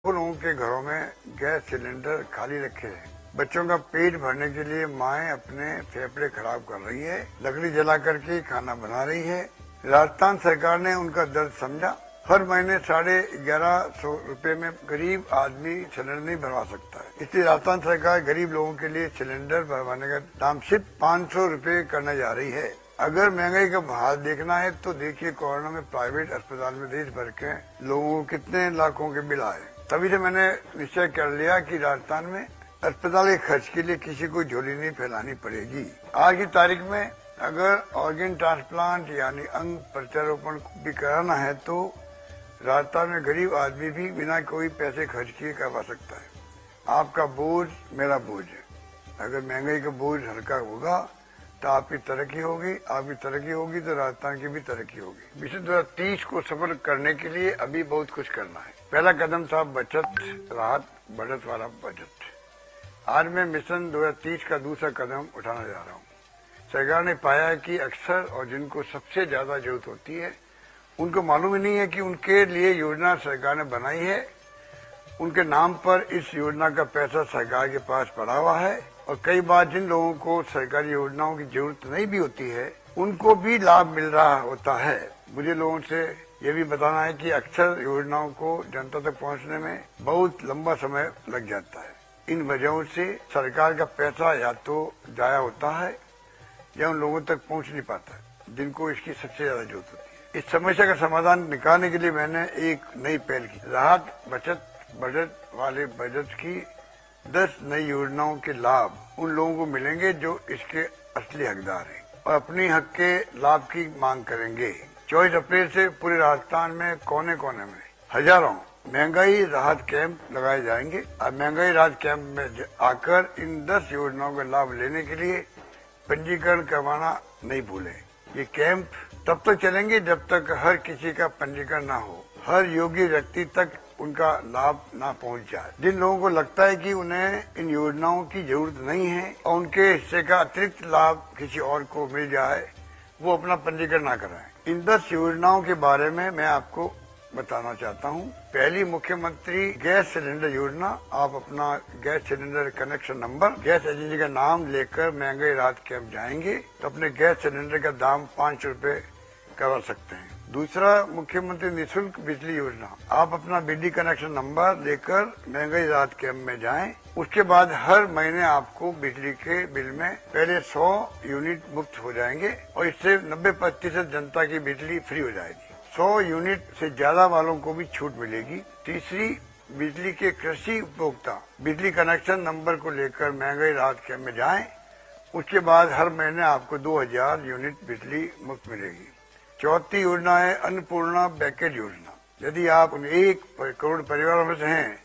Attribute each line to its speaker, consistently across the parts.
Speaker 1: लोगों के घरों में गैस सिलेंडर खाली रखे हैं। बच्चों का पेट भरने के लिए माएं अपने फेफड़े खराब कर रही है, लकड़ी जला करके खाना बना रही है। राजस्थान सरकार ने उनका दर्द समझा। हर महीने 1150 रुपए में गरीब आदमी सिलेंडर नहीं भरवा सकता है, इसलिए राजस्थान सरकार गरीब लोगों के लिए सिलेंडर भरवाने का दाम सिर्फ 500 रुपए करने जा रही है। अगर महंगाई का हाल देखना है तो देखिए कोरोना में प्राइवेट अस्पताल में देश भर के लोगों को कितने लाखों के बिल आए। तभी से मैंने निश्चय कर लिया कि राजस्थान में अस्पताल के खर्च के लिए किसी को झोली नहीं फैलानी पड़ेगी। आज की तारीख में अगर ऑर्गन ट्रांसप्लांट यानी अंग प्रत्यारोपण भी कराना है तो राजस्थान में गरीब आदमी भी बिना कोई पैसे खर्च किए करवा सकता है। आपका बोझ मेरा बोझ है। अगर महंगाई का बोझ हल्का होगा तो आपकी तरक्की होगी, आपकी तरक्की होगी तो राजस्थान की भी तरक्की होगी। मिशन 2030 को सफल करने के लिए अभी बहुत कुछ करना है। पहला कदम था बचत राहत बढ़त वाला बजट। आज मैं मिशन 2030 का दूसरा कदम उठाने जा रहा हूँ। सरकार ने पाया है कि अक्सर और जिनको सबसे ज्यादा जरूरत होती है उनको मालूम ही नहीं है कि उनके लिए योजना सरकार ने बनाई है। उनके नाम पर इस योजना का पैसा सरकार के पास पड़ा हुआ है और कई बार जिन लोगों को सरकारी योजनाओं की जरूरत नहीं भी होती है उनको भी लाभ मिल रहा होता है। मुझे लोगों से ये भी बताना है कि अक्सर योजनाओं को जनता तक पहुंचने में बहुत लंबा समय लग जाता है। इन वजहों से सरकार का पैसा या तो जाया होता है या उन लोगों तक पहुंच नहीं पाता जिनको इसकी सबसे ज्यादा जरूरत होती है। इस समस्या का समाधान निकालने के लिए मैंने एक नई पहल की। राहत बचत बजट वाले बजट की 10 नई योजनाओं के लाभ उन लोगों को मिलेंगे जो इसके असली हकदार हैं और अपनी हक के लाभ की मांग करेंगे। 24 अप्रैल से पूरे राजस्थान में कोने कोने में हजारों महंगाई राहत कैंप लगाए जाएंगे। अब महंगाई राहत कैंप में आकर इन 10 योजनाओं का लाभ लेने के लिए पंजीकरण करवाना नहीं भूलें। ये कैंप तब तक चलेंगे जब तक हर किसी का पंजीकरण न हो, हर योग्य व्यक्ति तक उनका लाभ ना पहुंच जाए। जिन लोगों को लगता है कि उन्हें इन योजनाओं की जरूरत नहीं है और उनके हिस्से का अतिरिक्त लाभ किसी और को मिल जाए, वो अपना पंजीकरण ना कराएं। इन 10 योजनाओं के बारे में मैं आपको बताना चाहता हूं। पहली मुख्यमंत्री गैस सिलेंडर योजना। आप अपना gas cylinder connection number, gas agency का नाम लेकर महंगाई राहत कैंप जाएंगे तो अपने गैस सिलेंडर का दाम 5 रुपए करवा सकते हैं। दूसरा, मुख्यमंत्री निःशुल्क बिजली योजना। आप अपना बिजली कनेक्शन नंबर लेकर महंगाई राहत कैंप में जाएं। उसके बाद हर महीने आपको बिजली के बिल में पहले 100 यूनिट मुफ्त हो जाएंगे और इससे 90% जनता की बिजली फ्री हो जाएगी। 100 यूनिट से ज्यादा वालों को भी छूट मिलेगी। तीसरी, बिजली के कृषि उपभोक्ता बिजली कनेक्शन नंबर को लेकर महंगाई राहत कैंप में जाएं। उसके बाद हर महीने आपको 2000 यूनिट बिजली मुफ्त मिलेगी। चौथी योजना है अन्नपूर्णा पैकेज योजना। यदि आप उन 1 करोड़ परिवारों में से हैं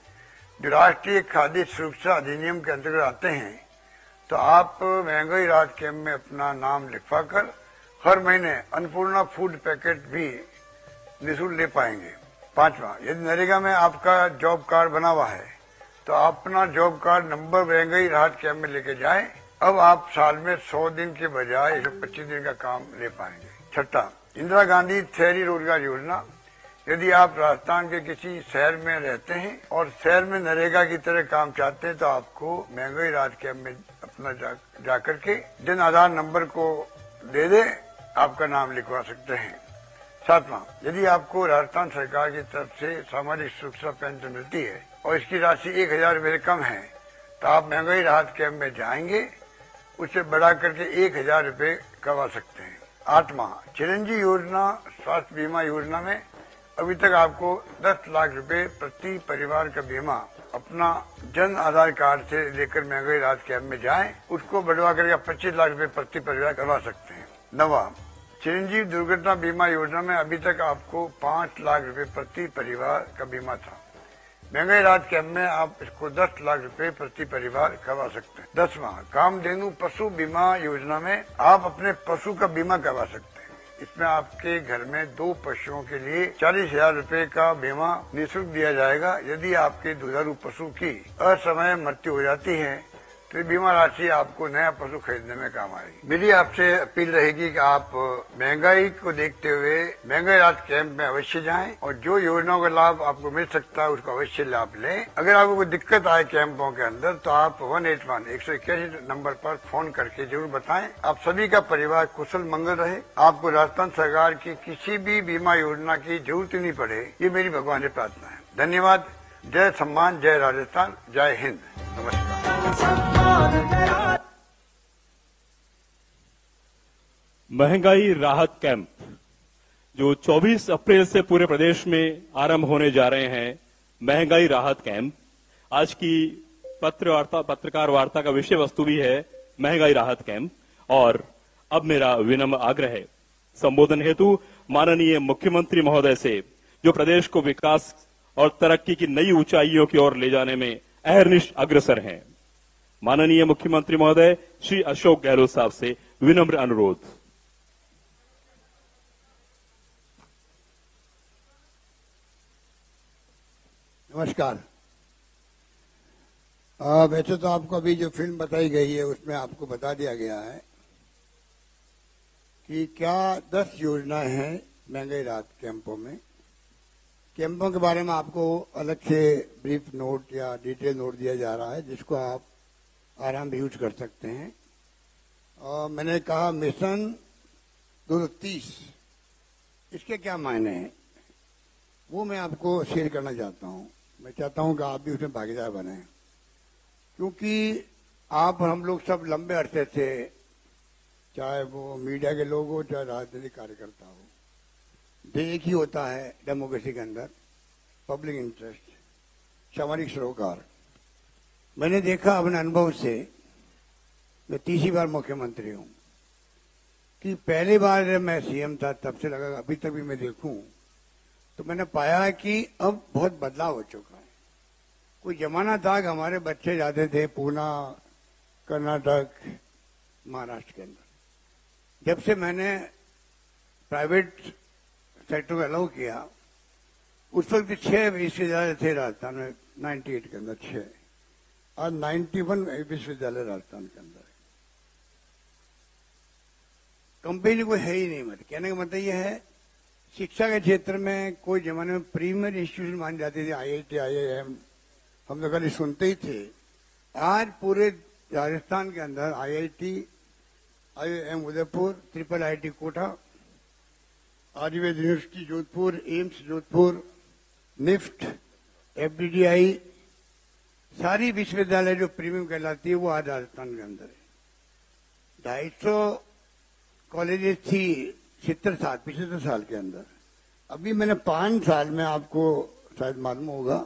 Speaker 1: जो राष्ट्रीय खाद्य सुरक्षा अधिनियम के अंतर्गत आते हैं तो आप महंगाई राहत कैंप में अपना नाम लिखवाकर हर महीने अन्नपूर्णा फूड पैकेट भी निःशुल्क ले पाएंगे। 5वां, यदि नरेगा में आपका जॉब कार्ड बना हुआ है तो आप अपना जॉब कार्ड नंबर महंगाई राहत कैंप में लेके जाएं। अब आप साल में 100 दिन के बजाय 125 दिन का काम ले पाएंगे। 6, इंदिरा गांधी शहरी रोजगार योजना। यदि आप राजस्थान के किसी शहर में रहते हैं और शहर में नरेगा की तरह काम चाहते हैं तो आपको महंगाई राहत कैंप में अपना जाकर के जन आधार नंबर को दे दे आपका नाम लिखवा सकते हैं। 7वां, यदि आपको राजस्थान सरकार की तरफ से सामाजिक सुरक्षा पेंशन मिलती है और इसकी राशि 1000 रुपये कम है तो आप महंगाई राहत कैंप में जाएंगे, उसे बढ़ा करके 1000 रुपये करवा सकते हैं। 8वां, चिरंजीवी योजना स्वास्थ्य बीमा योजना में अभी तक आपको 10 लाख रुपए प्रति परिवार का बीमा अपना जन आधार कार्ड से लेकर महंगाई राहत कैंप में जाएं, उसको बढ़वा करके 25 लाख रुपए प्रति परिवार करवा सकते हैं। 9वां, चिरंजीवी दुर्घटना बीमा योजना में अभी तक आपको 5 लाख रुपए प्रति परिवार का बीमा था। महंगाई राहत कैंप में आप इसको 10 लाख रुपए प्रति परिवार करवा सकते हैं। 10वां, कामधेनु पशु बीमा योजना में आप अपने पशु का बीमा करवा सकते हैं। इसमें आपके घर में 2 पशुओं के लिए 40,000 रुपए का बीमा निःशुल्क दिया जाएगा। यदि आपके दुधारू पशु की असमय मृत्यु हो जाती है तो ये बीमा राशि आपको नया पशु खरीदने में काम आएगी। मेरी आपसे अपील रहेगी कि आप महंगाई को देखते हुए महंगाई राहत कैंप में अवश्य जाएं और जो योजनाओं का लाभ आपको मिल सकता है उसका अवश्य लाभ लें। अगर आपको कोई दिक्कत आए कैंपों के अंदर तो आप 181 नंबर पर फोन करके जरूर बताएं। आप सभी का परिवार कुशल मंगल रहे, आपको राजस्थान सरकार की किसी भी बीमा योजना की जरूरत नहीं पड़े, ये मेरी भगवान से प्रार्थना है। धन्यवाद। जय सम्मान, जय राजस्थान, जय हिंद। नमस्कार।
Speaker 2: महंगाई राहत कैंप जो 24 अप्रैल से पूरे प्रदेश में आरंभ होने जा रहे हैं, महंगाई राहत कैंप, आज की पत्रकार वार्ता का विषय वस्तु भी है महंगाई राहत कैंप। और अब मेरा विनम्र आग्रह है संबोधन हेतु माननीय मुख्यमंत्री महोदय से, जो प्रदेश को विकास और तरक्की की नई ऊंचाइयों की ओर ले जाने में अहर्निश अग्रसर हैं। माननीय मुख्यमंत्री महोदय श्री अशोक गहलोत साहब से विनम्र अनुरोध।
Speaker 1: नमस्कार। वैसे तो आपको अभी जो फिल्म बताई गई है उसमें आपको बता दिया गया है कि क्या 10 योजनाएं हैं महंगाई राहत कैंपों में। कैंपों के बारे में आपको अलग से ब्रीफ नोट या डिटेल नोट दिया जा रहा है जिसको आप आराम से यूज कर सकते हैं। और मैंने कहा मिशन 230, इसके क्या मायने हैं वो मैं आपको शेयर करना चाहता हूं। मैं चाहता हूं कि आप भी उसमें भागीदार बने, क्योंकि आप और हम लोग सब लंबे अरसे से, चाहे वो मीडिया के लोग हो चाहे राजनीतिक कार्यकर्ता हो, एक ही होता है डेमोक्रेसी के अंदर, पब्लिक इंटरेस्ट, सामाजिक सरोकार। मैंने देखा अपने अनुभव से, मैं तीसरी बार मुख्यमंत्री हूं, कि पहली बार जब मैं सीएम था तब से लगा अभी तक भी मैं देखूं तो मैंने पाया कि अब बहुत बदलाव हो चुका है। कोई जमाना था कि हमारे बच्चे जाते थे पूना, कर्नाटक, महाराष्ट्र के अंदर। जब से मैंने प्राइवेट सेक्टर को अलाउ किया, उस वक्त 6 विश्वविद्यालय थे राजस्थान में, 98 के अंदर 6, और 91 विश्वविद्यालय राजस्थान के अंदर। कंपनी कोई है ही नहीं। मतलब कहने का मतलब यह है, शिक्षा के क्षेत्र में कोई जमाने में प्रीमियर इंस्टीट्यूशन मानी जाती थी, IIT, IIM, हम तो कल सुनते ही थे। आज पूरे राजस्थान के अंदर IIT, IIM Udaipur, IIIT Kota, Ayurveda university Jodhpur, AIIMS Jodhpur, NIFT, FDDI, सारी विश्वविद्यालय जो प्रीमियम कहलाती है वो आज राजस्थान के अंदर है। 250 कॉलेजेस थी 75 साल के अंदर। अभी मैंने 5 साल में, आपको शायद मालूम होगा,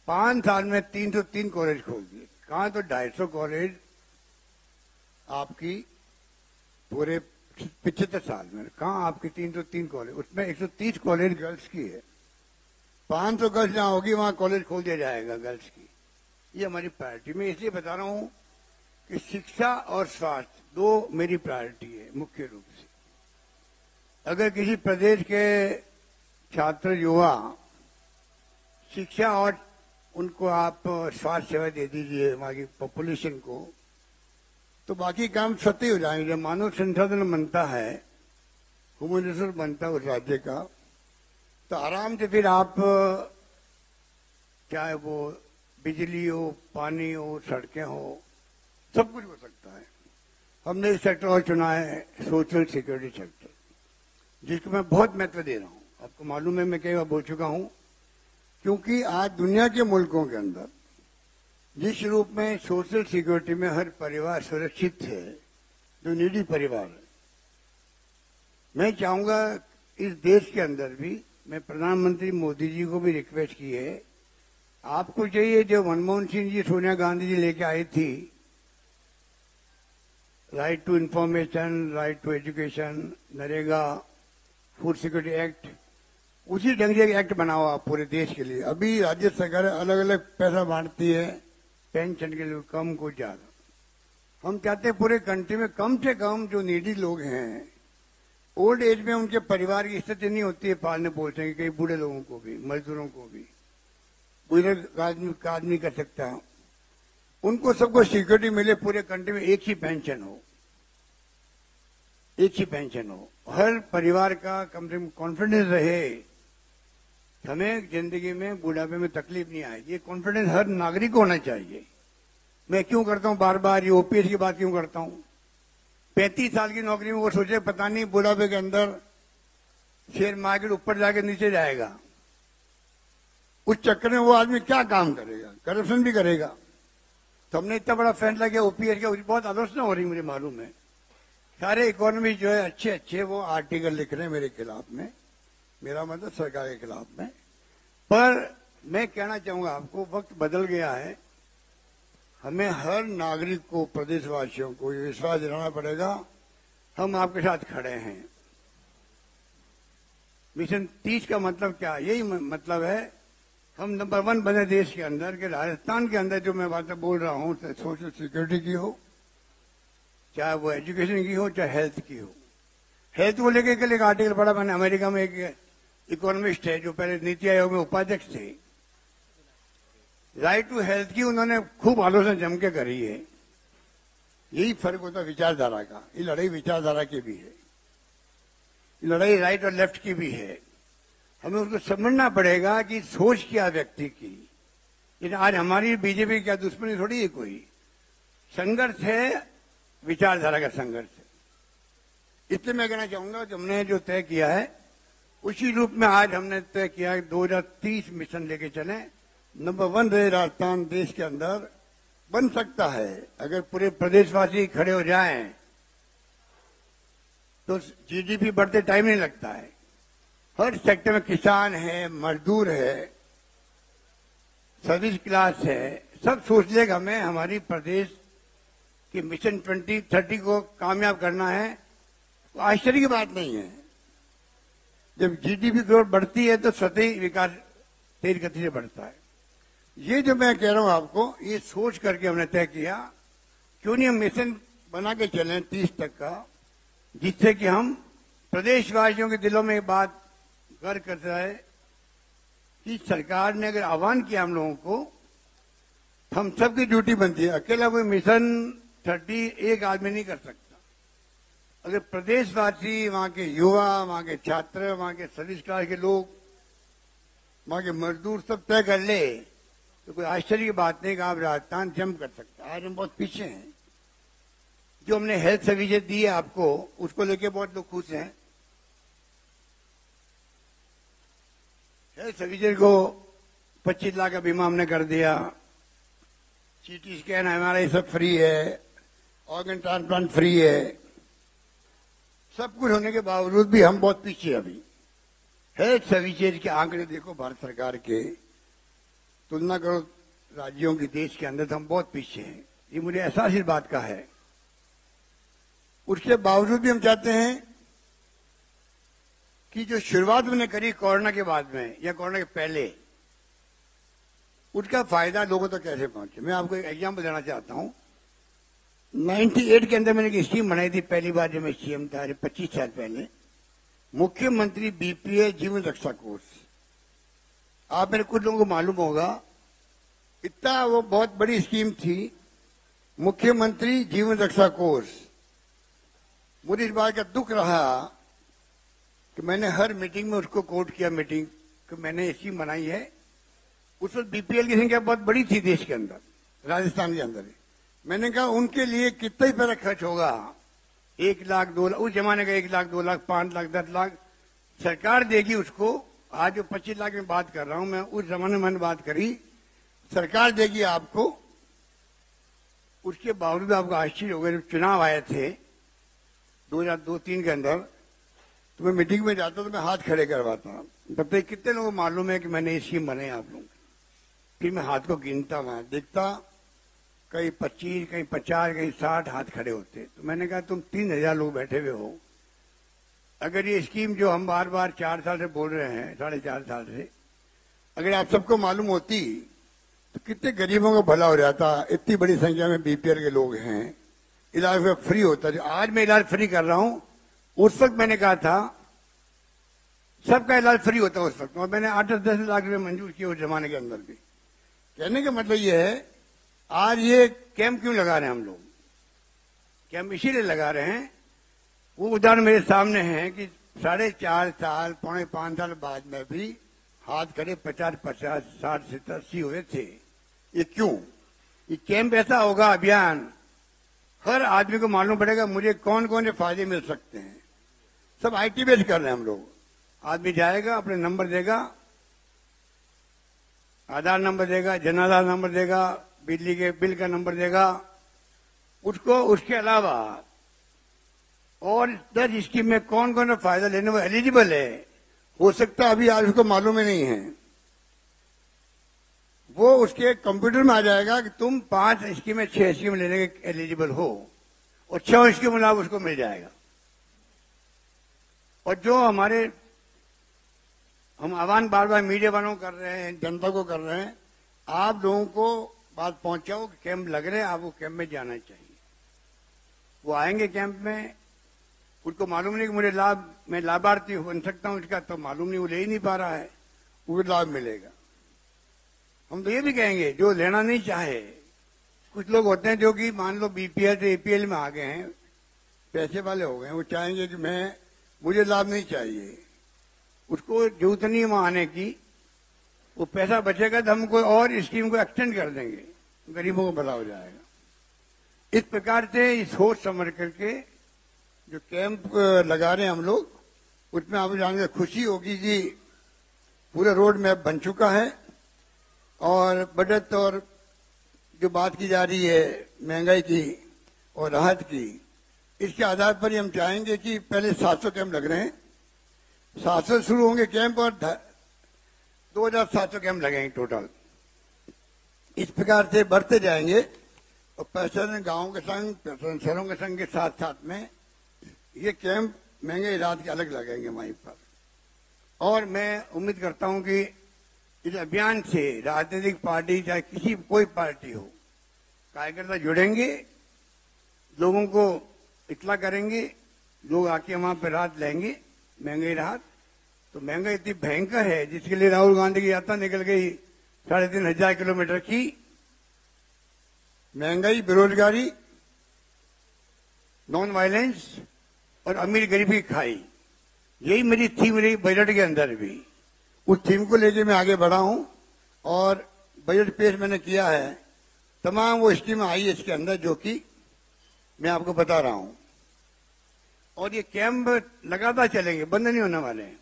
Speaker 1: 5 साल में 303 कॉलेज खोल दिए। कहाँ तो 250 कॉलेज आपकी पूरे 75 साल में, कहाँ आपकी 303 कॉलेज, उसमें 130 कॉलेज गर्ल्स की है। 500 गर्ल्स जहाँ होगी वहां कॉलेज खोल दिया जाएगा गर्ल्स की। ये हमारी प्रायोरिटी। मैं इसलिए बता रहा हूं कि शिक्षा और स्वास्थ्य 2 मेरी प्रायोरिटी है मुख्य रूप से। अगर किसी प्रदेश के छात्र युवा शिक्षा और उनको आप स्वास्थ्य सेवा दे दीजिए वहां की पॉपुलेशन को, तो बाकी काम सत्य हो जाएंगे। जब मानव संसाधन बनता है, ह्यूमन रिसोर्स बनता है उस राज्य का, तो आराम से फिर आप, चाहे वो बिजली हो, पानी हो, सड़कें हो, सब कुछ हो सकता है। हमने एक सेक्टर और चुना है, सोशल सिक्योरिटी सेक्टर, जिसको मैं बहुत महत्व दे रहा हूं। आपको मालूम है, मैं कई बार बोल चुका हूं, क्योंकि आज दुनिया के मुल्कों के अंदर जिस रूप में सोशल सिक्योरिटी में हर परिवार सुरक्षित है, जो नीडी परिवार है, मैं चाहूंगा इस देश के अंदर भी, मैं प्रधानमंत्री मोदी जी को भी रिक्वेस्ट की है, आपको चाहिए जो मनमोहन सिंह जी, सोनिया गांधी जी लेके आई थी, right to information, right to education, NREGA, food security act, उसी ढंग से एक्ट बनाओ आप पूरे देश के लिए। अभी राज्य सरकार अलग अलग पैसा बांटती है पेंशन के लिए, कम को ज्यादा। हम चाहते हैं पूरे कंट्री में कम से कम जो नीडी लोग हैं, ओल्ड एज में उनके परिवार की स्थिति नहीं होती है पालने पोसने की, कई बूढ़े लोगों को भी, मजदूरों को भी, बुजुर्ग आदमी कर सकता है, उनको सबको सिक्योरिटी मिले, पूरे कंट्री में एक ही पेंशन हो, एक ही पेंशन हो, हर परिवार का कम से कम कॉन्फिडेंस रहे, हमें जिंदगी में बुढ़ापे में तकलीफ नहीं आएगी। ये कॉन्फिडेंस हर नागरिक को होना चाहिए। मैं क्यों करता हूं बार बार ये ओपीएस की बात क्यों करता हूं? 35 साल की नौकरी में वो सोचे पता नहीं बुढ़ापे के अंदर शेयर मार्केट ऊपर जाके नीचे जाएगा, उस चक्कर में वो आदमी क्या काम करेगा, करप्शन भी करेगा। तो हमने इतना बड़ा फैसला किया ओपीएस का, बहुत आलोचना हो रही मुझे मालूम है। सारे इकोनॉमिस्ट जो है अच्छे अच्छे वो आर्टिकल लिख रहे हैं मेरे खिलाफ में, मेरा मतलब सरकार के खिलाफ में। पर मैं कहना चाहूंगा आपको, वक्त बदल गया है। हमें हर नागरिक को, प्रदेशवासियों को ये विश्वास दिलाना पड़ेगा हम आपके साथ खड़े हैं। मिशन 30 का मतलब क्या? यही मतलब है हम नंबर 1 बने देश के अंदर, के राजस्थान के अंदर जो मैं बातें बोल रहा हूं, चाहे सोशल सिक्योरिटी की हो, चाहे वो एजुकेशन की हो, चाहे हेल्थ की हो। हेल्थ को लेकर कल एक आर्टिकल पढ़ा मैंने, अमेरिका में एक इकोनॉमिस्ट है जो पहले नीति आयोग में उपाध्यक्ष थे, राइट टू हेल्थ की उन्होंने खूब आलोचना जम के करी है। यही फर्क होता है विचारधारा का। ये लड़ाई विचारधारा की भी है, ये लड़ाई राइट और लेफ्ट की भी है। हमें उसको समझना पड़ेगा कि सोच क्या व्यक्ति की। लेकिन आज हमारी बीजेपी क्या दुश्मनी थोड़ी है, कोई संघर्ष है, विचारधारा का संघर्ष है। इसलिए मैं कहना चाहूंगा कि हमने जो तय किया है उसी रूप में आज हमने तय किया है 2030 मिशन लेके चले। नंबर 1 रहे राजस्थान देश के अंदर, बन सकता है अगर पूरे प्रदेशवासी खड़े हो जाएं तो जीडीपी बढ़ते टाइम नहीं लगता है। हर सेक्टर में किसान है, मजदूर है, सर्विस क्लास है, सब सोच लेगा हमें हमारी प्रदेश कि मिशन 2030 को कामयाब करना है। तो आश्चर्य की बात नहीं है, जब जीडीपी ग्रोथ बढ़ती है तो सतही विकास तेज गति से बढ़ता है। ये जो मैं कह रहा हूं आपको, ये सोच करके हमने तय किया क्यों नहीं हम मिशन बना के चले 30 तक का, जिससे कि हम प्रदेशवासियों के दिलों में ये बात गर्व करता है कि सरकार ने अगर आह्वान किया हम लोगों को, हम सबकी ड्यूटी बनती है। अकेला कोई मिशन 30 एक आदमी नहीं कर सकता। अगर प्रदेशवासी, वहां के युवा, वहां के छात्र, वहां के सर्विस क्लास के लोग, वहां के मजदूर सब तय कर ले तो कोई आश्चर्य की बात नहीं कि आप राजस्थान जंप कर सकता है। आज हम बहुत पीछे हैं। जो हमने हेल्थ सर्विसेज दी है आपको, उसको लेके बहुत लोग खुश हैं। हेल्थ सर्विसेज को 25 लाख का बीमा हमने कर दिया, सीटी स्कैन एमआरआई सब फ्री है, ऑर्गन ट्रांसप्लांट फ्री है। सब कुछ होने के बावजूद भी हम बहुत पीछे अभी। हेल्थ सर्विसेज के आंकड़े देखो भारत सरकार के, तुलना करो राज्यों की देश के अंदर, तो हम बहुत पीछे हैं। ये मुझे एहसास इस बात का है। उसके बावजूद भी हम चाहते हैं कि जो शुरुआत मैंने करी कोरोना के बाद में या कोरोना के पहले, उसका फायदा लोगों तक कैसे पहुंचे। मैं आपको एक एग्जाम्पल देना चाहता हूं। 98 के अंदर मैंने एक स्कीम बनाई थी, पहली बार जब मैं सीएम था, 25 साल पहले, मुख्यमंत्री बीपीएल जीवन रक्षा कोष। आप मेरे कुछ लोगों को मालूम होगा, इतना वो बहुत बड़ी स्कीम थी, मुख्यमंत्री जीवन रक्षा कोष। मुझे इस बात का दुख रहा कि मैंने हर मीटिंग में उसको कोट किया, मीटिंग कि मैंने स्कीम बनाई है। उस वक्त बीपीएल की संख्या बहुत बड़ी थी देश के अंदर, राजस्थान के अंदर। मैंने कहा उनके लिए कितना ही पैसा खर्च होगा, 1 लाख 2 लाख, उस जमाने का 1 लाख 2 लाख 5 लाख 10 लाख सरकार देगी उसको। आज जो 25 लाख में बात कर रहा हूं मैं, उस जमाने में मैंने बात करी, सरकार देगी आपको। उसके बावजूद आपको आश्चर्य होगा, जब चुनाव आए थे 2002-3 के अंदर, तो मैं मीटिंग में जाता तो मैं हाथ खड़े करवाता। तब तक कितने लोगों को मालूम है कि मैंने स्कीम बनाई आप लोग। फिर मैं हाथ को गिनता, वहां देखता कहीं 25, कहीं 50, कहीं 60 हाथ खड़े होते। तो मैंने कहा तुम 3000 लोग बैठे हुए हो, अगर ये स्कीम जो हम बार बार 4 साल से बोल रहे हैं, 4.5 साल से, अगर आप सबको मालूम होती तो कितने गरीबों का भला हो जाता। इतनी बड़ी संख्या में बीपीएल के लोग हैं, इलाज फ्री होता। जो आज मैं इलाज फ्री कर रहा हूं, उस वक्त मैंने कहा था सबका इलाज फ्री होता उस वक्त, और मैंने 8-10 लाख रुपए मंजूर किए उस जमाने के अंदर भी। कहने का मतलब यह है
Speaker 3: आज ये कैंप क्यों लगा रहे हैं हम लोग? कैंप इसीलिए लगा रहे हैं, वो उदाहरण मेरे सामने है कि 4.5 साल, 4.5 साल बाद में भी हाथ खड़े 50, 60, 70, 80 हुए थे। ये क्यों? ये कैंप ऐसा होगा अभियान, हर आदमी को मालूम पड़ेगा मुझे कौन कौन से फायदे मिल सकते हैं। सब IT बेस्ड कर रहे हैं हम लोग। आदमी जाएगा, अपने नंबर देगा, आधार नंबर देगा, जन आधार नंबर देगा, बिजली के बिल का नंबर देगा, उसको उसके अलावा और 10 स्कीम में कौन कौन सा फायदा लेने वो एलिजिबल है, हो सकता है अभी आज उसको मालूम ही नहीं है। वो उसके कंप्यूटर में आ जाएगा कि तुम 5 स्कीम में 6 स्कीम लेने के एलिजिबल हो, और 6 स्कीम लाभ उसको मिल जाएगा। और जो हम आह्वान बार बार मीडिया वालों को कर रहे हैं, जनता को कर रहे हैं, आप लोगों को बात पहुंचाओ कि कैंप लग रहे हैं, आपको कैंप में जाना चाहिए। वो आएंगे कैंप में, उनको मालूम नहीं कि मैं लाभार्थी बन सकता हूं इसका, तो मालूम नहीं, वो ले ही नहीं पा रहा है, वो लाभ मिलेगा। हम तो ये भी कहेंगे जो लेना नहीं चाहे, कुछ लोग होते हैं जो कि मान लो BPL से APL में आ गए हैं, पैसे वाले हो गए हैं, वो चाहेंगे कि मुझे लाभ नहीं चाहिए, उसको जरूरत नहीं वहां आने की, वो पैसा बचेगा तो हम कोई और स्कीम को एक्सटेंड कर देंगे, गरीबों को भला हो जाएगा। इस प्रकार से सोच समझ करके जो कैंप लगा रहे हैं हम लोग, उसमें आप जानकर खुशी होगी कि पूरा रोड मैप बन चुका है, और बजट और जो बात की जा रही है महंगाई की और राहत की, इसके आधार पर ही हम चाहेंगे कि पहले 700 कैंप लग रहे हैं, 700 शुरू होंगे कैंप और 2700 कैंप लगेंगे टोटल। इस प्रकार से बढ़ते जाएंगे, और प्रशासन गांवों के संग, प्रशासन शहरों के संग के साथ साथ में ये कैंप महंगाई राहत के अलग लगेंगे वहीं पर। और मैं उम्मीद करता हूं कि इस अभियान से राजनीतिक पार्टी, चाहे कोई पार्टी हो, कार्यकर्ता जुड़ेंगे, लोगों को इतला करेंगे, लोग आके वहां पर राहत लेंगे, महंगाई राहत। तो महंगाई इतनी भयंकर है जिसके लिए राहुल गांधी की यात्रा निकल गई 3,500 किलोमीटर की। महंगाई, बेरोजगारी, नॉन वायलेंस और अमीर गरीब की खाई, यही मेरी थीम रही बजट के अंदर भी। उस थीम को लेकर मैं आगे बढ़ा हूं, और बजट पेश मैंने किया है। तमाम वो स्कीम आई है इसके अंदर जो कि मैं आपको बता रहा हूं, और ये कैंप लगातार चलेंगे, बंद नहीं होने वाले हैं।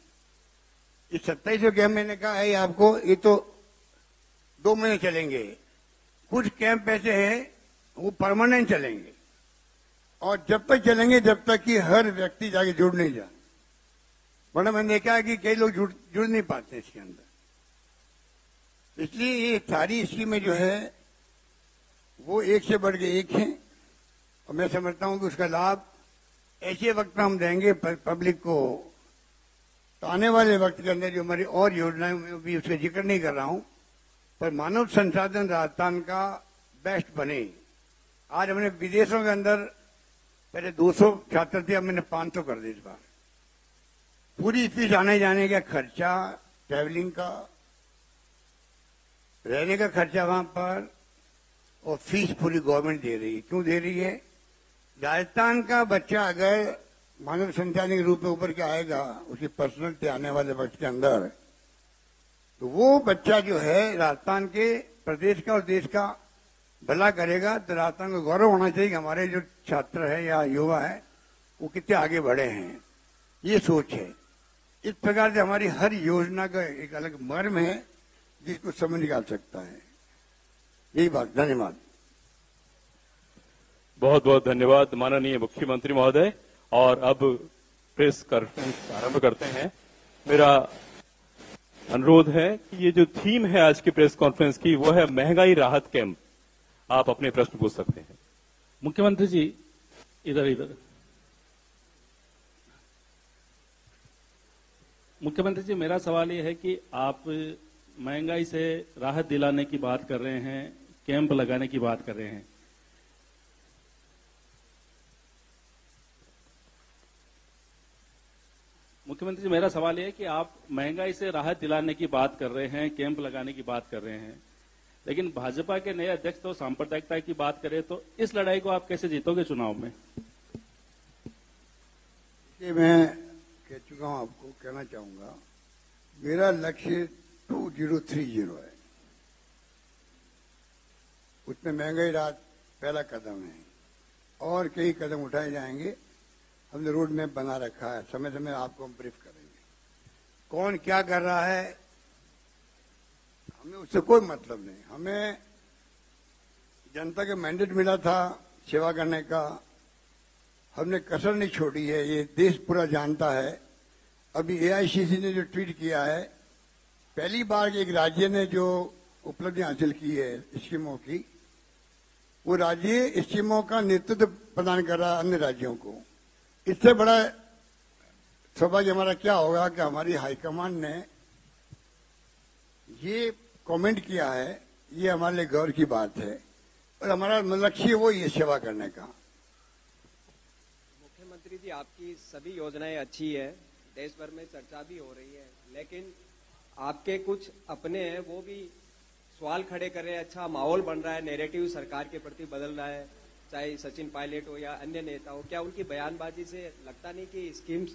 Speaker 3: इस 2700 कैंप मैंने कहा है आपको, ये तो 2 महीने चलेंगे। कुछ कैंप ऐसे हैं वो परमानेंट चलेंगे, और जब तक चलेंगे जब तक कि हर व्यक्ति जाके जुड़ नहीं जाए। वरना मैंने देखा है कि कई लोग जुड़ नहीं पाते इसके अंदर। इसलिए ये सारी स्कीमें जो है वो एक से बढ़ के एक हैं, और मैं समझता हूं कि उसका लाभ ऐसे वक्त में हम देंगे पब्लिक को, तो आने वाले वक्त के अंदर जो हमारी और योजनाएं, मैं भी उसका जिक्र नहीं कर रहा हूं, पर मानव संसाधन राजस्थान का बेस्ट बने। आज हमने विदेशों के अंदर पहले 200 छात्र थे, अब मैंने 500 कर दिए इस बार। पूरी फीस आने जाने का खर्चा, ट्रैवलिंग का, रहने का खर्चा वहां पर, और फीस पूरी गवर्नमेंट दे रही है। क्यों दे रही है? राजस्थान का बच्चा अगर मानव संसाधन के रूप में ऊपर के आएगा, उसकी पर्सनलिटी आने वाले वक्त के अंदर, तो वो बच्चा जो है राजस्थान के प्रदेश का और देश का भला करेगा। तो राजस्थान को गौरव होना चाहिए कि हमारे जो छात्र है या युवा है वो कितने आगे बढ़े हैं, ये सोच है। इस प्रकार से हमारी हर योजना का एक अलग मर्म है जिसको समझ निकाल सकता है। यही बात। धन्यवाद।
Speaker 2: बहुत बहुत धन्यवाद माननीय मुख्यमंत्री महोदय। और अब प्रेस कॉन्फ्रेंस आरंभ करते हैं। मेरा अनुरोध है कि ये जो थीम है आज की प्रेस कॉन्फ्रेंस की, वो है महंगाई राहत कैंप। आप अपने प्रश्न पूछ सकते हैं।
Speaker 4: मुख्यमंत्री जी इधर। मुख्यमंत्री जी, मेरा सवाल ये है कि आप महंगाई से राहत दिलाने की बात कर रहे हैं, कैंप लगाने की बात कर रहे हैं। मुख्यमंत्री जी, मेरा सवाल यह है कि आप महंगाई से राहत दिलाने की बात कर रहे हैं, कैंप लगाने की बात कर रहे हैं, लेकिन भाजपा के नए अध्यक्ष तो सांप्रदायिकता की बात करें तो इस लड़ाई को आप कैसे जीतोगे चुनाव में?
Speaker 3: ये मैं कह चुका हूं, आपको कहना चाहूंगा, मेरा लक्ष्य 2030 है। उसमें महंगाई राहत पहला कदम है और कई कदम उठाए जाएंगे। हमने रोड मैप बना रखा है, समय समय आपको हम ब्रीफ करेंगे। कौन क्या कर रहा है हमें उससे कोई मतलब नहीं। हमें जनता का मैंडेट मिला था सेवा करने का, हमने कसर नहीं छोड़ी है, ये देश पूरा जानता है। अभी एआईसीसी ने जो ट्वीट किया है, पहली बार एक राज्य ने जो उपलब्धि हासिल की है स्कीमों की, वो राज्य स्कीमों का नेतृत्व प्रदान कर रहा है अन्य राज्यों को। इससे बड़ा सौभाग्य हमारा क्या होगा कि हमारी हाईकमान ने ये कमेंट किया है, ये हमारे लिए गौरव की बात है और हमारा लक्ष्य वो ये सेवा करने का।
Speaker 5: मुख्यमंत्री जी, आपकी सभी योजनाएं अच्छी है, देश भर में चर्चा भी हो रही है, लेकिन आपके कुछ अपने हैं वो भी सवाल खड़े कर रहे हैं। अच्छा माहौल बन रहा है, नैरेटिव सरकार के प्रति बदल रहा है, चाहे सचिन पायलट हो या अन्य नेता हो। क्या उनकी बयानबाजी से लगता नहीं कि स्कीम्स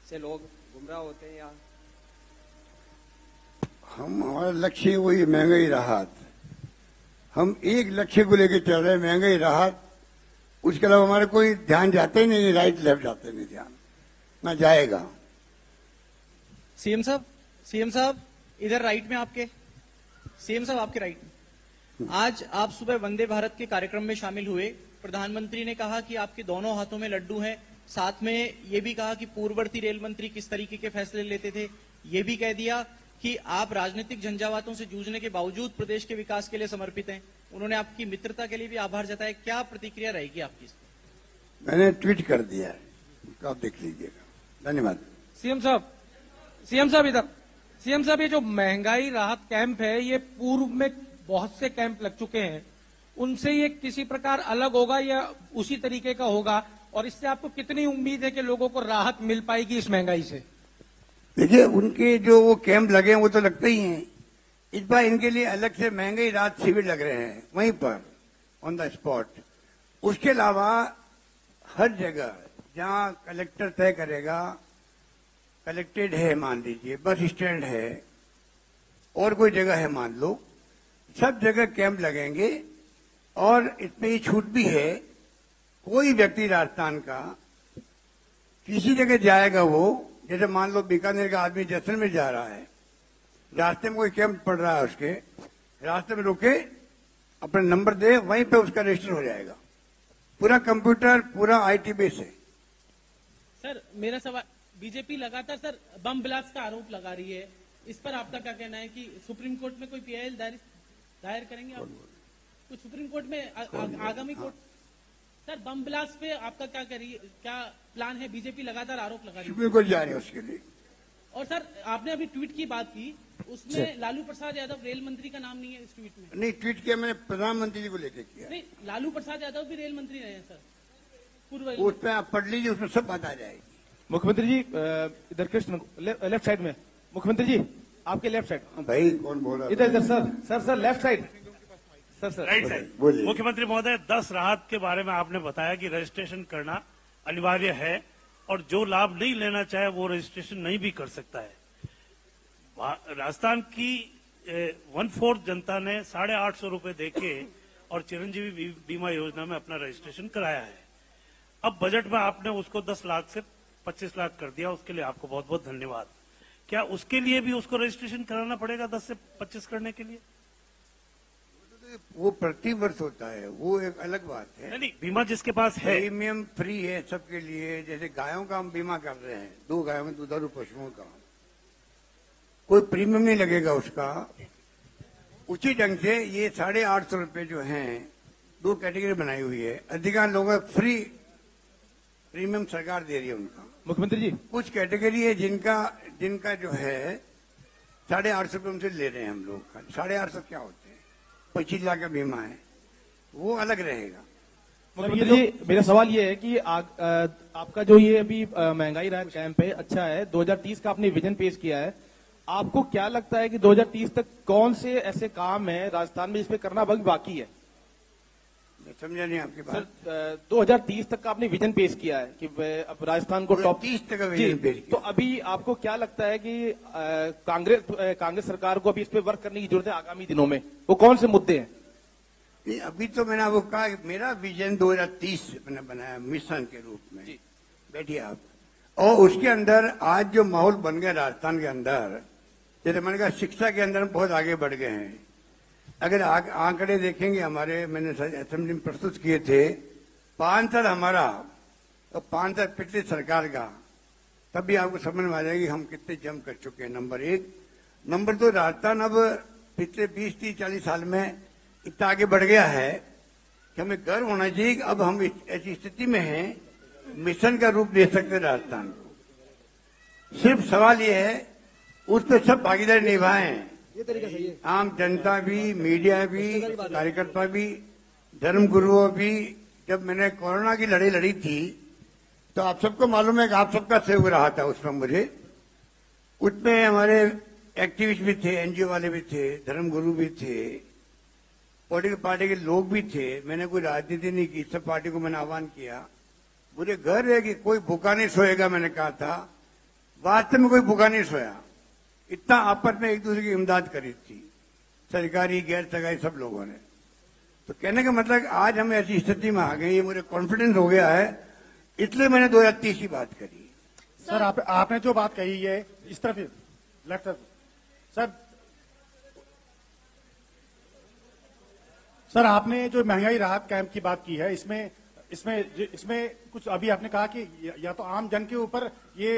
Speaker 5: से लोग गुमराह होते हैं? या
Speaker 3: हमारा लक्ष्य वही महंगाई राहत, हम एक लक्ष्य को लेकर चल रहे हैं, महंगाई राहत। उसके अलावा हमारा कोई ध्यान जाता ही नहीं, राइट लेफ्ट जाते नहीं ध्यान, ना जाएगा।
Speaker 6: सीएम साहब इधर राइट में आपके, सीएम साहब आपके राइट में। आज आप सुबह वंदे भारत के कार्यक्रम में शामिल हुए। प्रधानमंत्री ने कहा कि आपके दोनों हाथों में लड्डू हैं, साथ में ये भी कहा कि पूर्ववर्ती रेल मंत्री किस तरीके के फैसले लेते थे। ये भी कह दिया कि आप राजनीतिक झंझावातों से जूझने के बावजूद प्रदेश के विकास के लिए समर्पित हैं। उन्होंने आपकी मित्रता के लिए भी आभार जताया। क्या प्रतिक्रिया रहेगी आपकी?
Speaker 3: मैंने ट्वीट कर दिया है, आप देख लीजिएगा। धन्यवाद।
Speaker 7: सीएम साहब इधर। सीएम साहब, ये जो महंगाई राहत कैंप है, ये पूर्व में बहुत से कैंप लग चुके हैं, उनसे ये किसी प्रकार अलग होगा या उसी तरीके का होगा? और इससे आपको कितनी उम्मीद है कि लोगों को राहत मिल पाएगी इस महंगाई से?
Speaker 3: देखिए, उनके जो वो कैंप लगे हैं वो तो लगते ही हैं। इस बार इनके लिए अलग से महंगाई राहत शिविर लग रहे हैं वहीं पर ऑन द स्पॉट। उसके अलावा हर जगह जहां कलेक्टर तय करेगा, कलेक्टेड है मान लीजिए, बस स्टैंड है और कोई जगह है मान लो, सब जगह कैंप लगेंगे। और इसमें ये छूट भी है, कोई व्यक्ति राजस्थान का किसी जगह जाएगा, वो जैसे मान लो बीकानेर का आदमी जैसलमेर जा रहा है, रास्ते में कोई कैंप पड़ रहा है, उसके रास्ते में रुके, अपना नंबर दे, वहीं पे उसका रजिस्टर हो जाएगा। पूरा कंप्यूटर, पूरा आईटी बेस है।
Speaker 6: सर मेरा सवाल, बीजेपी लगातार सर बम ब्लास्ट का आरोप लगा रही है, इस पर आपका क्या कहना है कि सुप्रीम कोर्ट में कोई पीआईएल दायर करेंगे आप? कुछ सुप्रीम कोर्ट में आगामी कोर्ट? सर बम ब्लास्ट पे आपका क्या प्लान है? बीजेपी लगातार आरोप लगा रही है,
Speaker 3: सुप्रीम कोर्ट जा रही है उसके लिए।
Speaker 6: और सर आपने अभी ट्वीट की बात की, उसमें लालू प्रसाद यादव रेल मंत्री का नाम नहीं है इस ट्वीट में।
Speaker 3: नहीं, ट्वीट किया मैंने प्रधानमंत्री जी को लेकर किया।
Speaker 6: नहीं, लालू प्रसाद यादव भी रेल मंत्री रहे हैं सर, पूर्व।
Speaker 3: उसमें आप पढ़ लीजिए, उसमें सब बात आ जाएगी।
Speaker 7: मुख्यमंत्री जी इधर कृष्ण लेफ्ट साइड में, मुख्यमंत्री जी आपके लेफ्ट साइड।
Speaker 3: भाई कौन बोल रहा है?
Speaker 7: इधर sir left side, sir
Speaker 8: right side.
Speaker 3: बोलिए।
Speaker 8: मुख्यमंत्री महोदय, 10 राहत के बारे में आपने बताया कि रजिस्ट्रेशन करना अनिवार्य है और जो लाभ नहीं लेना चाहे वो रजिस्ट्रेशन नहीं भी कर सकता है। राजस्थान की 1/4 जनता ने 850 रुपए देके और चिरंजीवी बीमा योजना में अपना रजिस्ट्रेशन कराया है। अब बजट में आपने उसको 10 लाख से 25 लाख कर दिया, उसके लिए आपको बहुत बहुत धन्यवाद। क्या उसके लिए भी उसको रजिस्ट्रेशन कराना पड़ेगा 10 से 25 करने के लिए?
Speaker 3: वो प्रति वर्ष होता है, वो एक अलग बात है।
Speaker 8: नहीं, बीमा जिसके पास है,
Speaker 3: प्रीमियम फ्री है सबके लिए। जैसे गायों का हम बीमा कर रहे हैं, 2 गायों में दुधारू पशुओं का, कोई प्रीमियम नहीं लगेगा उसका। उसी ढंग से ये 850 रुपए जो हैं, 2 कैटेगरी बनाई हुई है। अधिकांश लोगों को फ्री प्रीमियम सरकार दे रही है उनका।
Speaker 7: मुख्यमंत्री जी,
Speaker 3: कुछ कैटेगरी है जिनका जो है 850 रुपये उनसे ले रहे हैं हम लोग। 850 क्या होते हैं? 25 लाख का बीमा है, वो अलग रहेगा।
Speaker 7: मुख्यमंत्री जी मेरा सवाल ये है कि आपका जो ये अभी महंगाई राहत कैंप है, अच्छा है, 2030 का आपने विजन पेश किया है,
Speaker 9: आपको क्या लगता है कि 2030 तक कौन से ऐसे काम है राजस्थान में जिसपे करना बाकी है?
Speaker 3: मैं समझा नहीं आपकी बात।
Speaker 9: सर 2030 तक का आपने विजन पेश किया है कि अब राजस्थान को टॉप
Speaker 3: 30 तक का विजन पेश किया।
Speaker 9: तो अभी आपको क्या लगता है कि कांग्रेस सरकार को अभी इस पे वर्क करने की जरूरत है आगामी दिनों में? वो कौन से मुद्दे हैं?
Speaker 3: नहीं, अभी तो मैंने आपको कहा कि मेरा विजन 2030 मैंने बनाया मिशन के रूप में। बैठिए आप। और उसके अंदर आज जो माहौल बन गया राजस्थान के अंदर, जैसे मैंने कहा शिक्षा के अंदर हम बहुत आगे बढ़ गए हैं। अगर आंकड़े देखेंगे हमारे, मैंने असेंबली में प्रस्तुत किए थे, 5 साल हमारा और 5 साल पिछले सरकार का, तब भी आपको समझ में आ जाएगी हम कितने जंप कर चुके हैं। नंबर 1। नंबर 2, राजस्थान अब पिछले 20, 30, 40 साल में इतना आगे बढ़ गया है कि हमें गर्व होना चाहिए कि अब हम ऐसी स्थिति में हैं मिशन का रूप दे सकते हैं राजस्थान को। सिर्फ सवाल यह है उस पर सब भागीदारी निभाएं,
Speaker 10: ये तरीका सही है।
Speaker 3: आम जनता भी, मीडिया भी, कार्यकर्ता भी, धर्मगुरुओं भी। जब मैंने कोरोना की लड़ाई लड़ी थी तो आप सबको मालूम है कि आप सबका सहयोग रहा था उसमें मुझे। उसमें हमारे एक्टिविस्ट भी थे, एनजीओ वाले भी थे, धर्मगुरु भी थे, पॉलिटिकल पार्टी के लोग भी थे। मैंने कोई राजनीति नहीं की, सब पार्टी को मैंने आह्वान किया। मुझे घर है कि कोई भूखा नहीं सोएगा, मैंने कहा था। वास्तव में कोई भूखा नहीं सोया। इतना आपस में एक दूसरे की इमदाद करी थी, सरकारी गैर सरकारी सब लोगों ने। तो कहने का मतलब आज हम ऐसी स्थिति में आ गए, ये मुझे कॉन्फिडेंस हो गया है, इसलिए मैंने 2030 की बात करी।
Speaker 11: सर आपने जो बात कही है इस तरफ लेफ्ट तरफ सर आपने जो महंगाई राहत कैंप की बात की है, इसमें कुछ अभी आपने कहा कि या तो आम जन के ऊपर ये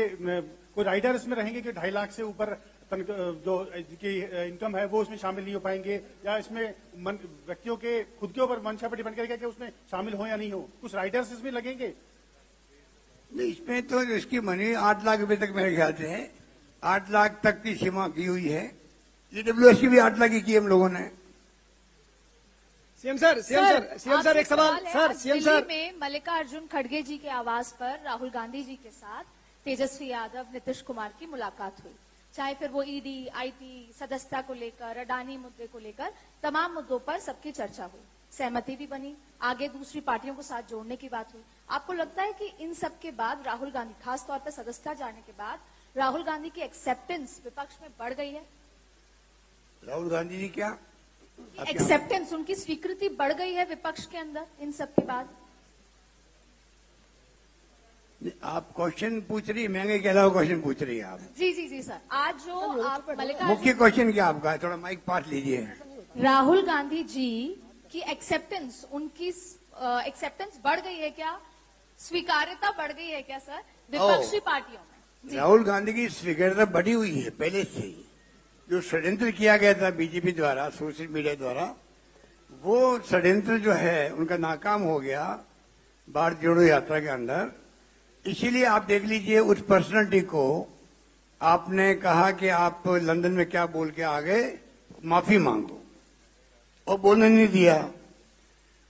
Speaker 11: कोई राइडर इसमें रहेंगे कि 2.5 लाख से ऊपर जो की इनकम है वो उसमें शामिल नहीं हो पाएंगे, या इसमें व्यक्तियों के खुद के ऊपर मंशा पर डिपेंड करेगा कि उसमें शामिल हो या नहीं हो? कुछ राइडर्स इसमें लगेंगे?
Speaker 3: नहीं, इसमें तो इसकी मनी 8 लाख रुपए तक मेरे ख्याल से है। 8 लाख तक की सीमा की हुई है। ईडब्ल्यूएस की भी 8 लाख की की हम लोगों ने।
Speaker 10: सीएम सर एक सवाल सर। सीएम सर
Speaker 12: में मल्लिकार्जुन खड़गे जी के आवास पर राहुल गांधी जी के साथ तेजस्वी यादव, नीतीश कुमार की मुलाकात हुई। चाहे फिर वो ईडी, आईटी, सदस्यता को लेकर, अडानी मुद्दे को लेकर, तमाम मुद्दों पर सबकी चर्चा हुई, सहमति भी बनी, आगे दूसरी पार्टियों को साथ जोड़ने की बात हुई। आपको लगता है कि इन सब के बाद राहुल गांधी, खासतौर पर सदस्यता जाने के बाद, राहुल गांधी की एक्सेप्टेंस विपक्ष में बढ़ गई है?
Speaker 3: राहुल गांधी जी क्या
Speaker 12: एक्सेप्टेंस, उनकी स्वीकृति बढ़ गई है विपक्ष के अंदर इन सब के बाद?
Speaker 3: आप क्वेश्चन पूछ रही, महंगे के अलावा क्वेश्चन पूछ रही है आप?
Speaker 12: जी सर। आज जो आप
Speaker 3: मुख्य क्वेश्चन क्या आपका है? थोड़ा माइक पास लीजिए।
Speaker 12: राहुल गांधी जी की एक्सेप्टेंस, उनकी एक्सेप्टेंस बढ़ गई है क्या? स्वीकार्यता बढ़ गई है क्या सर विपक्षी पार्टियों में?
Speaker 3: राहुल गांधी की स्वीकार्यता बढ़ी हुई है पहले से ही। जो षड्यंत्र किया गया था बीजेपी द्वारा, सोशल मीडिया द्वारा, वो षड्यंत्र जो है उनका नाकाम हो गया भारत जोड़ो यात्रा के अंदर। इसीलिए आप देख लीजिए उस पर्सनालिटी को आपने कहा कि आप लंदन में क्या बोल के आ गए, माफी मांगो, और बोलने नहीं दिया।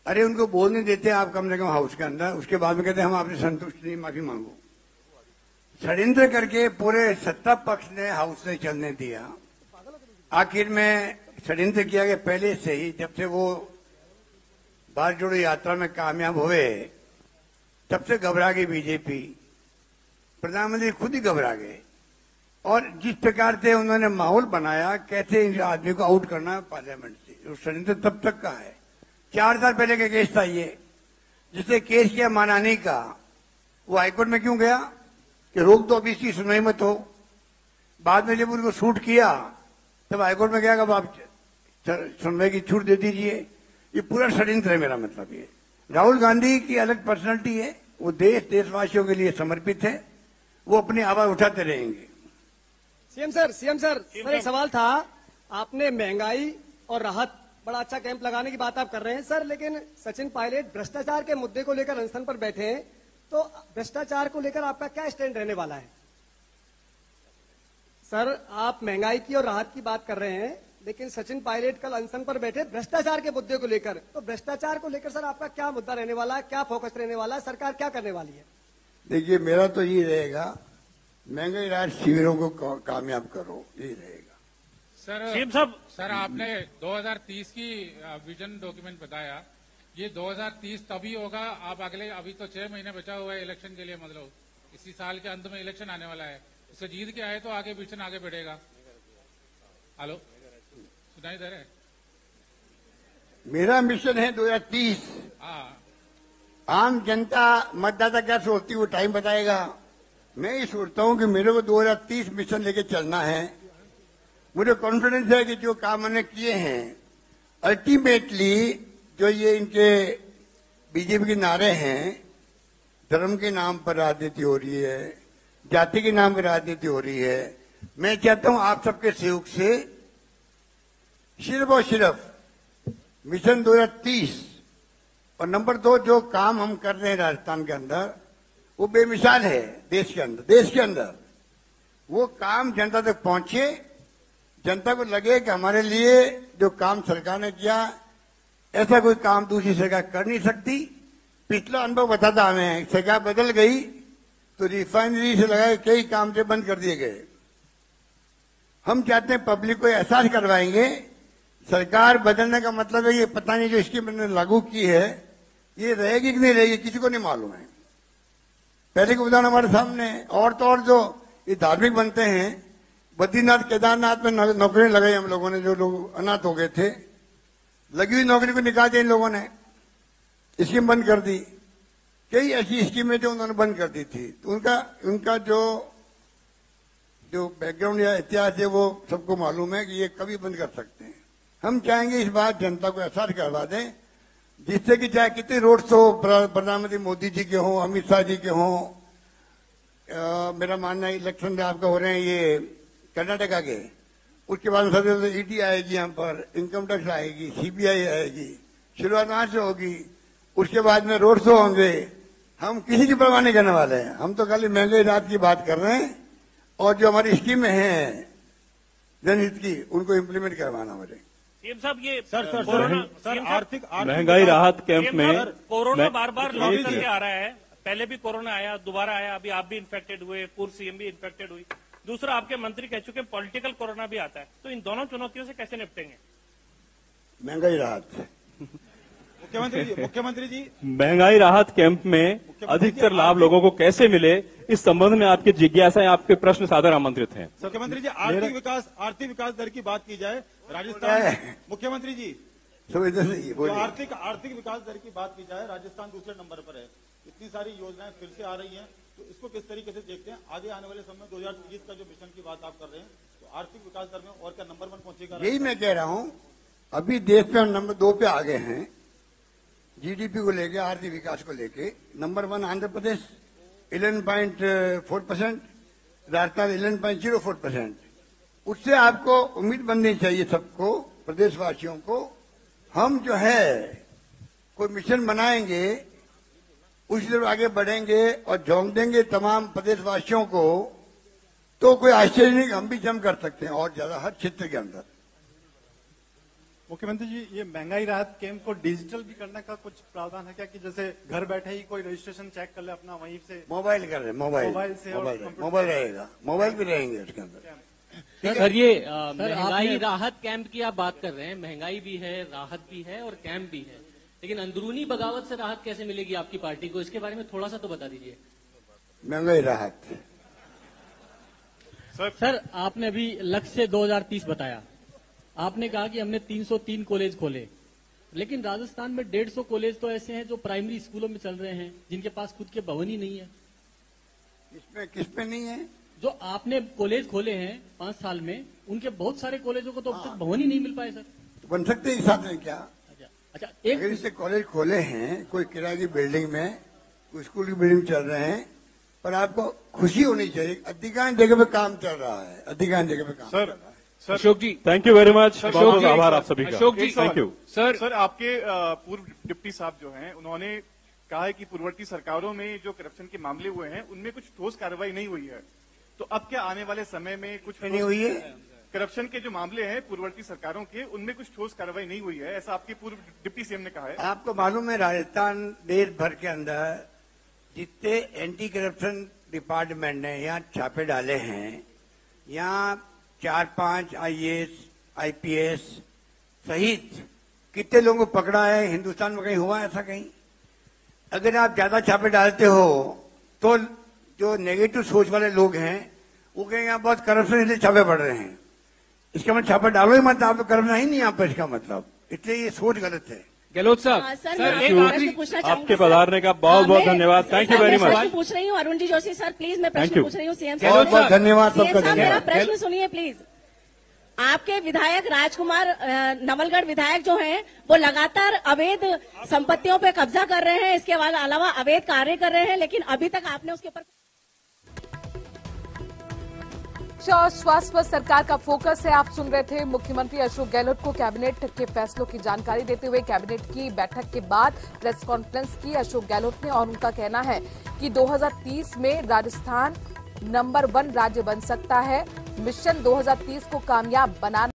Speaker 3: अरे उनको बोलने देते आप कम से कम हाउस के अंदर, उसके बाद में कहते हम आपसे संतुष्ट नहीं, माफी मांगो। षड्यंत्र करके पूरे सत्ता पक्ष ने हाउस ने चलने दिया। आखिर में षड्यंत्र किया गया पहले से ही। जब से वो भारत जोड़ो यात्रा में कामयाब हुए तब से घबरा गई बीजेपी, प्रधानमंत्री खुद ही घबरा गए। और जिस प्रकार से उन्होंने माहौल बनाया, कैसे इन आदमी को आउट करना पार्लियामेंट से, षड्यंत्र तब तक का है। 4 साल पहले का केस था ये, जिससे केस किया मानानी का, वो हाईकोर्ट में क्यों गया कि रोक दो, अभी इसकी सुनवाई मत हो। बाद में जब उनको शूट किया तब हाईकोर्ट में गया कि अब आप सुनवाई की छूट दे दीजिए। ये पूरा षड्यंत्र है, मेरा मतलब ये। राहुल गांधी की अलग पर्सनालिटी है, वो देशवासियों के लिए समर्पित है, वो अपनी आवाज उठाते रहेंगे।
Speaker 10: सीएम सर एक सवाल था। आपने महंगाई और राहत बड़ा अच्छा कैंप लगाने की बात आप कर रहे हैं सर, लेकिन सचिन पायलट भ्रष्टाचार के मुद्दे को लेकर अनशन पर बैठे हैं, तो भ्रष्टाचार को लेकर आपका क्या स्टैंड रहने वाला है? सर आप महंगाई की और राहत की बात कर रहे हैं, लेकिन सचिन पायलट कल अनशन पर बैठे भ्रष्टाचार के मुद्दे को लेकर, तो भ्रष्टाचार को लेकर सर आपका क्या मुद्दा रहने वाला है, क्या फोकस रहने वाला है, सरकार क्या करने वाली है?
Speaker 3: देखिए, मेरा तो ये रहेगा महंगाई राहत शिविरों को कामयाब करो, यही रहेगा।
Speaker 13: सीएम साहब, सर आपने 2030 की विजन डॉक्यूमेंट बताया, ये 2030 तभी होगा, आप अगले, अभी तो 6 महीने बचा हुआ है इलेक्शन के लिए, मतलब इसी साल के अंत में इलेक्शन आने वाला है, उससे जीत के आए तो आगे विजन आगे बढ़ेगा। हेलो, सुनाई दे रहा है?
Speaker 3: मेरा मिशन है 2030। आम जनता मतदाता क्या सोचती है वो टाइम बताएगा। मैं ये सोचता हूं कि मेरे को 2030 मिशन लेके चलना है। मुझे कॉन्फिडेंस है कि जो काम मैंने किए हैं अल्टीमेटली, जो ये इनके बीजेपी के नारे हैं, धर्म के नाम पर राजनीति हो रही है, जाति के नाम पर राजनीति हो रही है, मैं चाहता हूं आप सबके सहयोग से सिर्फ और सिर्फ मिशन 2030 और नंबर 2 जो काम हम कर रहे हैं राजस्थान के अंदर वो बेमिसाल है। देश के अंदर वो काम जनता तक पहुंचे, जनता को लगे कि हमारे लिए जो काम सरकार ने किया ऐसा कोई काम दूसरी सरकार कर नहीं सकती। पिछला अनुभव बताता हमें, सरकार बदल गई तो रिफाइनरी से लगाए कई काम से बंद कर दिए गए। हम चाहते हैं पब्लिक को एहसास करवाएंगे। सरकार बदलने का मतलब है ये पता नहीं जो स्कीम मैंने लागू की है ये रहेगी कि नहीं रहेगी, किसी को नहीं मालूम है। पहले के उदाहरण हमारे सामने। और तो और जो ये धार्मिक बनते हैं, बद्रीनाथ केदारनाथ में नौकरी लगाई हम लोगों ने, जो लोग अनाथ हो गए थे, लगी हुई नौकरी को निकाल दिया इन लोगों ने, स्कीम बंद कर दी। कई ऐसी स्कीमें जो उन्होंने बंद कर दी थी, तो उनका जो बैकग्राउंड या इतिहास है वो सबको मालूम है कि ये कभी बंद कर सकते हैं। हम चाहेंगे इस बात जनता को एहसास करवा दें, जिससे कि चाहे कितने रोड शो प्रधानमंत्री मोदी जी के हों, अमित शाह जी के हों, मेरा मानना है इलेक्शन में आपका हो रहे हैं ये कर्नाटका के, उसके बाद सबसे ईडी आएगी, यहाँ पर इनकम टैक्स आएगी, सीबीआई आएगी, शुरुआत वहां से होगी, उसके बाद में रोड शो होंगे। हम किसी की परवाह नहीं करने वाले हैं, हम तो खाली महंगाई राहत की बात कर रहे हैं और जो हमारी स्कीमें हैं जनहित की उनको इम्प्लीमेंट करवाना मुझे।
Speaker 14: सीएम साहब, ये
Speaker 9: सर आर्थिक
Speaker 2: महंगाई राहत कैंप में
Speaker 14: कोरोना बार बार लॉन्च करके आ रहा है। पहले भी कोरोना आया, दोबारा आया, अभी आप भी इन्फेक्टेड हुए, पूर्व सीएम भी इन्फेक्टेड हुई, दूसरा आपके मंत्री कह चुके पॉलिटिकल कोरोना भी आता है, तो इन दोनों चुनौतियों से कैसे निपटेंगे?
Speaker 3: महंगाई राहत।
Speaker 9: मुख्यमंत्री जी
Speaker 2: महंगाई राहत कैंप में अधिकतर लाभ लोगों को कैसे मिले, इस संबंध में आपकी जिज्ञासाएं, आपके प्रश्न सादर आमंत्रित हैं।
Speaker 9: मुख्यमंत्री जी, आर्थिक विकास दर की बात की जाए राजस्थान। मुख्यमंत्री जी, आर्थिक विकास दर की बात की जाए, राजस्थान दूसरे नंबर पर है। इतनी सारी योजनाएं फिर से आ रही हैं, तो इसको किस तरीके से देखते हैं? आगे आने वाले समय 2030 का जो मिशन की बात आप कर रहे हैं, तो आर्थिक विकास दर में और क्या नंबर 1 पहुंचेगा?
Speaker 3: यही मैं कह रहा हूं, अभी देश में हम नंबर 2 पे आ गए हैं जीडीपी को लेके, आर्थिक विकास को लेके। नंबर 1 आंध्र प्रदेश 11.4%, राजस्थान 11.04%। उससे आपको उम्मीद बननी चाहिए सबको, प्रदेशवासियों को। हम जो है कोई मिशन बनाएंगे, उसी तरफ आगे बढ़ेंगे और झोंक देंगे तमाम प्रदेशवासियों को, तो कोई आश्चर्य नहीं, हम भी जम कर सकते हैं और ज्यादा हर क्षेत्र के अंदर।
Speaker 11: मुख्यमंत्री जी, ये महंगाई राहत कैंप को डिजिटल भी करने का कुछ प्रावधान है क्या, कि जैसे घर बैठे ही कोई रजिस्ट्रेशन चेक कर ले अपना, वहीं से
Speaker 3: मोबाइल कर रहे, मोबाइल से मोबाइल रहेगा, मोबाइल भी रहेंगे उसके अंदर।
Speaker 15: सर, ये महंगाई राहत कैंप की आप बात कर रहे हैं, महंगाई भी है, राहत भी है और कैंप भी है, लेकिन अंदरूनी बगावत से राहत कैसे मिलेगी आपकी पार्टी को, इसके बारे में थोड़ा सा तो बता दीजिए।
Speaker 3: महंगाई राहत
Speaker 15: सर, आपने अभी लक्ष्य 2030 बताया, आपने कहा कि हमने 303 कॉलेज खोले, लेकिन राजस्थान में 150 कॉलेज तो ऐसे हैं जो प्राइमरी स्कूलों में चल रहे हैं, जिनके पास खुद के भवन ही नहीं है।
Speaker 3: किसमें नहीं है?
Speaker 15: जो आपने कॉलेज खोले हैं 5 साल में, उनके बहुत सारे कॉलेजों को तो अब तक भवन ही नहीं मिल पाए सर।
Speaker 3: तो बन सकते हैं साथ में क्या?
Speaker 15: अच्छा,
Speaker 3: अगर इससे कॉलेज खोले हैं, कोई किराए की बिल्डिंग में, कोई स्कूल की बिल्डिंग चल रहे हैं, पर आपको खुशी होनी चाहिए, अधिकांश जगह पे काम चल रहा है, अधिकांश जगह पे काम चल रहा है।
Speaker 2: अशोक जी, थैंक यू वेरी मच, बहुत आभार आप सभी का।
Speaker 16: अशोक जी,
Speaker 2: थैंक यू।
Speaker 16: सर आपके पूर्व डिप्टी साहब जो हैं, उन्होंने कहा है कि पूर्ववर्ती सरकारों में जो करप्शन के मामले हुए हैं उनमें कुछ ठोस कार्रवाई नहीं हुई है, तो अब क्या आने वाले समय में कुछ
Speaker 3: नहीं हुई है?
Speaker 16: करप्शन के जो मामले हैं पूर्ववर्ती सरकारों के, उनमें कुछ ठोस कार्रवाई नहीं हुई है, ऐसा आपके पूर्व डिप्टी सीएम ने कहा है।
Speaker 3: आपको मालूम है राजस्थान देश भर के अंदर जितने एंटी करप्शन डिपार्टमेंट ने यहाँ छापे डाले हैं, यहाँ 4-5 IAS, IPS सहित कितने लोगों को पकड़ा है? हिंदुस्तान में कहीं हुआ ऐसा कहीं? अगर आप ज्यादा छापे डालते हो तो जो नेगेटिव सोच वाले लोग हैं वो कहेंगे यहाँ बहुत करप्शन इसलिए छापे पड़ रहे हैं। इसका मतलब छापे डालो ही मत, आप तो करप्शन ही नहीं यहाँ पर, इसका मतलब इसलिए ये सोच गलत है।
Speaker 2: गहलोत साहब, सर आपके पधारने का बहुत बहुत धन्यवाद। Thank you very much.
Speaker 17: पूछ रही हूँ अरुण जी जोशी सर, प्लीज मैं प्रश्न पूछ रही हूँ सीएम साहब।
Speaker 3: बहुत बहुत धन्यवाद सबका।
Speaker 17: मेरा प्रश्न सुनिए प्लीज। आपके विधायक राजकुमार नवलगढ़ विधायक जो हैं वो लगातार अवैध संपत्तियों पे कब्जा कर रहे हैं, इसके अलावा अवैध कार्य कर रहे हैं, लेकिन अभी तक आपने उसके ऊपर
Speaker 18: स्वास्थ्य पर सरकार का फोकस है। आप सुन रहे थे मुख्यमंत्री अशोक गहलोत को कैबिनेट के फैसलों की जानकारी देते हुए। कैबिनेट की बैठक के बाद प्रेस कॉन्फ्रेंस की अशोक गहलोत ने और उनका कहना है कि 2030 में राजस्थान नंबर 1 राज्य बन सकता है। मिशन 2030 को कामयाब बनाना